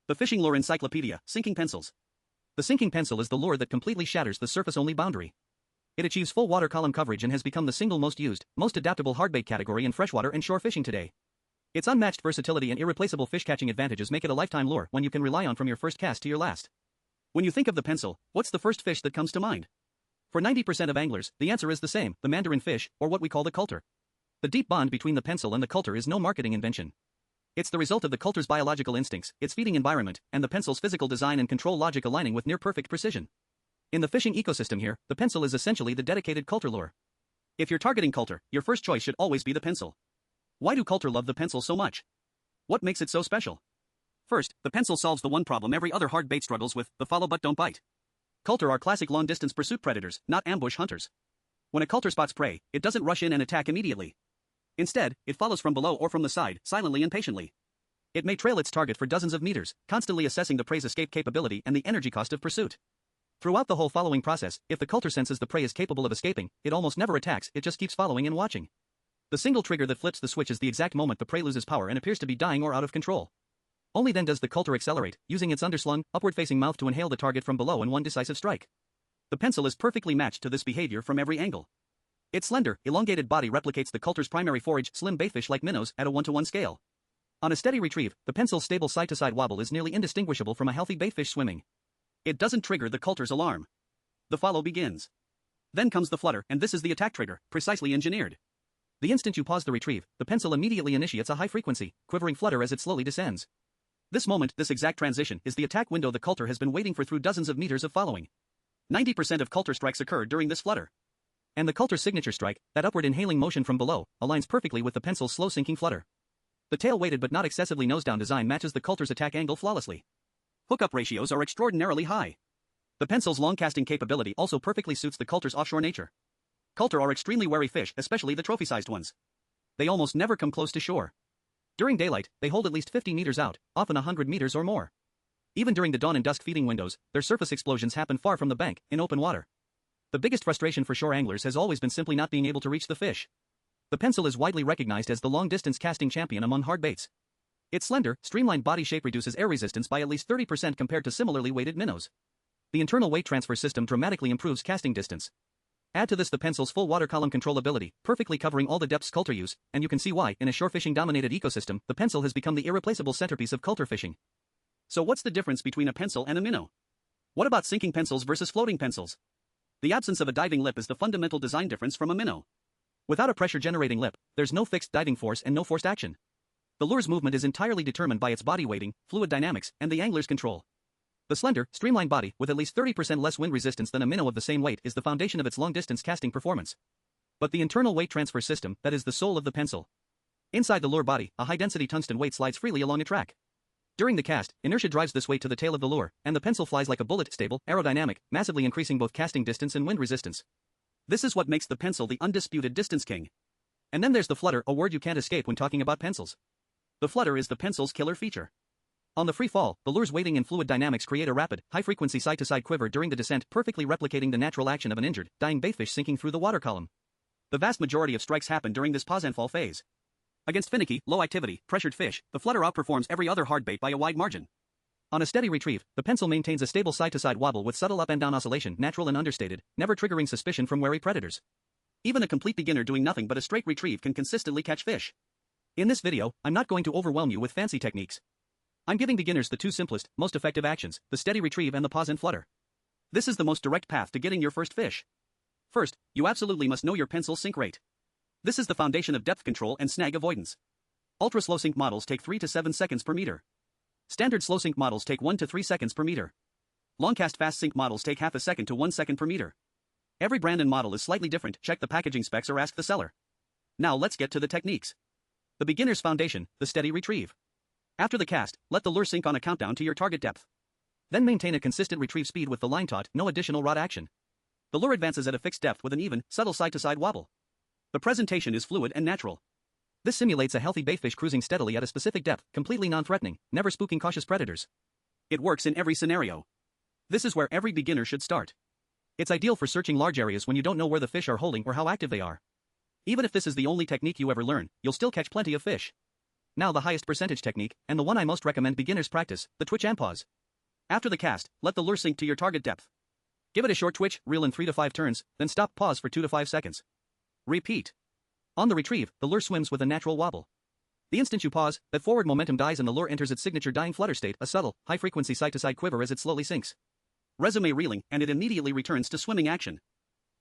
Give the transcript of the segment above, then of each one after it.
The Fishing Lure Encyclopedia, Sinking Pencils. The sinking pencil is the lure that completely shatters the surface-only boundary. It achieves full water column coverage and has become the single most used, most adaptable hardbait category in freshwater and shore fishing today. Its unmatched versatility and irreplaceable fish-catching advantages make it a lifetime lure one you can rely on from your first cast to your last. When you think of the pencil, what's the first fish that comes to mind? For 90% of anglers, the answer is the same, the mandarin fish, or what we call the coulter. The deep bond between the pencil and the coulter is no marketing invention. It's the result of the coulter's biological instincts, its feeding environment, and the pencil's physical design and control logic aligning with near-perfect precision. In the fishing ecosystem here, the pencil is essentially the dedicated coulter lure. If you're targeting coulter, your first choice should always be the pencil. Why do coulter love the pencil so much? What makes it so special? First, the pencil solves the one problem every other hard bait struggles with, the follow but don't bite. Coulter are classic long-distance pursuit predators, not ambush hunters. When a coulter spots prey, it doesn't rush in and attack immediately. Instead, it follows from below or from the side, silently and patiently. It may trail its target for dozens of meters, constantly assessing the prey's escape capability and the energy cost of pursuit. Throughout the whole following process, if the coulter senses the prey is capable of escaping, it almost never attacks, it just keeps following and watching. The single trigger that flips the switch is the exact moment the prey loses power and appears to be dying or out of control. Only then does the coulter accelerate, using its underslung, upward-facing mouth to inhale the target from below in one decisive strike. The pencil is perfectly matched to this behavior from every angle. Its slender, elongated body replicates the coulter's primary forage, slim baitfish like minnows, at a 1-to-1 scale. On a steady retrieve, the pencil's stable side-to-side wobble is nearly indistinguishable from a healthy baitfish swimming. It doesn't trigger the coulter's alarm. The follow begins. Then comes the flutter, and this is the attack trigger, precisely engineered. The instant you pause the retrieve, the pencil immediately initiates a high-frequency, quivering flutter as it slowly descends. This moment, this exact transition, is the attack window the coulter has been waiting for through dozens of meters of following. 90% of coulter strikes occur during this flutter. And the coulter's signature strike, that upward inhaling motion from below, aligns perfectly with the pencil's slow-sinking flutter. The tail-weighted but not excessively nose-down design matches the coulter's attack angle flawlessly. Hookup ratios are extraordinarily high. The pencil's long-casting capability also perfectly suits the coulter's offshore nature. Coulter are extremely wary fish, especially the trophy-sized ones. They almost never come close to shore. During daylight, they hold at least 50 meters out, often 100 meters or more. Even during the dawn and dusk feeding windows, their surface explosions happen far from the bank, in open water. The biggest frustration for shore anglers has always been simply not being able to reach the fish. The pencil is widely recognized as the long-distance casting champion among hard baits. Its slender, streamlined body shape reduces air resistance by at least 30% compared to similarly weighted minnows. The internal weight transfer system dramatically improves casting distance. Add to this the pencil's full water column controllability, perfectly covering all the depths coulter use, and you can see why, in a shore fishing-dominated ecosystem, the pencil has become the irreplaceable centerpiece of coulter fishing. So what's the difference between a pencil and a minnow? What about sinking pencils versus floating pencils? The absence of a diving lip is the fundamental design difference from a minnow. Without a pressure-generating lip, there's no fixed diving force and no forced action. The lure's movement is entirely determined by its body weighting, fluid dynamics, and the angler's control. The slender, streamlined body, with at least 30% less wind resistance than a minnow of the same weight, is the foundation of its long-distance casting performance. But the internal weight transfer system, that is the soul of the pencil. Inside the lure body, a high-density tungsten weight slides freely along a track. During the cast, inertia drives this weight to the tail of the lure, and the pencil flies like a bullet, stable, aerodynamic, massively increasing both casting distance and wind resistance. This is what makes the pencil the undisputed distance king. And then there's the flutter, a word you can't escape when talking about pencils. The flutter is the pencil's killer feature. On the free fall, the lure's weighting and fluid dynamics create a rapid, high-frequency side-to-side quiver during the descent, perfectly replicating the natural action of an injured, dying baitfish sinking through the water column. The vast majority of strikes happen during this pause and fall phase. Against finicky, low-activity, pressured fish, the flutter outperforms every other hard bait by a wide margin. On a steady retrieve, the pencil maintains a stable side-to-side wobble with subtle up and down oscillation, natural and understated, never triggering suspicion from wary predators. Even a complete beginner doing nothing but a straight retrieve can consistently catch fish. In this video, I'm not going to overwhelm you with fancy techniques. I'm giving beginners the two simplest, most effective actions, the steady retrieve and the pause and flutter. This is the most direct path to getting your first fish. First, you absolutely must know your pencil sink rate. This is the foundation of depth control and snag avoidance. Ultra-slow sink models take 3 to 7 seconds per meter. Standard slow sink models take 1 to 3 seconds per meter. Long-cast fast sink models take half a second to 1 second per meter. Every brand and model is slightly different, check the packaging specs or ask the seller. Now let's get to the techniques. The beginner's foundation, the steady retrieve. After the cast, let the lure sink on a countdown to your target depth. Then maintain a consistent retrieve speed with the line taut, no additional rod action. The lure advances at a fixed depth with an even, subtle side-to-side wobble. The presentation is fluid and natural. This simulates a healthy baitfish cruising steadily at a specific depth, completely non-threatening, never spooking cautious predators. It works in every scenario. This is where every beginner should start. It's ideal for searching large areas when you don't know where the fish are holding or how active they are. Even if this is the only technique you ever learn, you'll still catch plenty of fish. Now the highest percentage technique, and the one I most recommend beginners practice, the twitch and pause. After the cast, let the lure sink to your target depth. Give it a short twitch, reel in 3 to 5 turns, then stop, pause for 2 to 5 seconds. Repeat. On the retrieve, the lure swims with a natural wobble. The instant you pause, that forward momentum dies and the lure enters its signature dying flutter state, a subtle, high-frequency side-to-side quiver as it slowly sinks. Resume reeling, and it immediately returns to swimming action.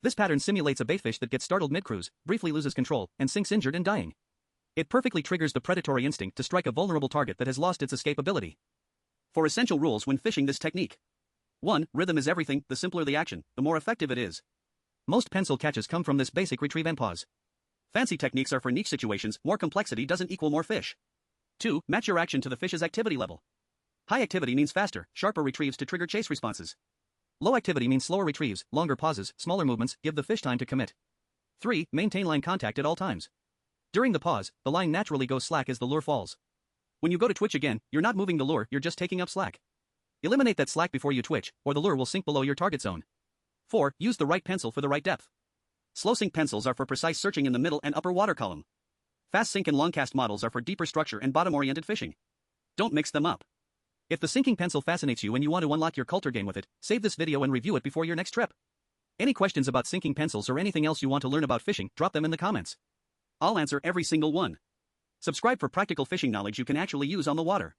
This pattern simulates a baitfish that gets startled mid-cruise, briefly loses control, and sinks injured and dying. It perfectly triggers the predatory instinct to strike a vulnerable target that has lost its escape ability. 4 essential rules when fishing this technique. 1. Rhythm is everything. The simpler the action, the more effective it is. Most pencil catches come from this basic retrieve and pause. Fancy techniques are for niche situations. More complexity doesn't equal more fish. 2. Match your action to the fish's activity level. High activity means faster, sharper retrieves to trigger chase responses. Low activity means slower retrieves, longer pauses, smaller movements, give the fish time to commit. 3. Maintain line contact at all times. During the pause, the line naturally goes slack as the lure falls. When you go to twitch again, you're not moving the lure, you're just taking up slack. Eliminate that slack before you twitch, or the lure will sink below your target zone. 4. Use the right pencil for the right depth. Slow sink pencils are for precise searching in the middle and upper water column. Fast sink and long cast models are for deeper structure and bottom-oriented fishing. Don't mix them up. If the sinking pencil fascinates you and you want to unlock your culture game with it, save this video and review it before your next trip. Any questions about sinking pencils or anything else you want to learn about fishing, drop them in the comments. I'll answer every single one. Subscribe for practical fishing knowledge you can actually use on the water.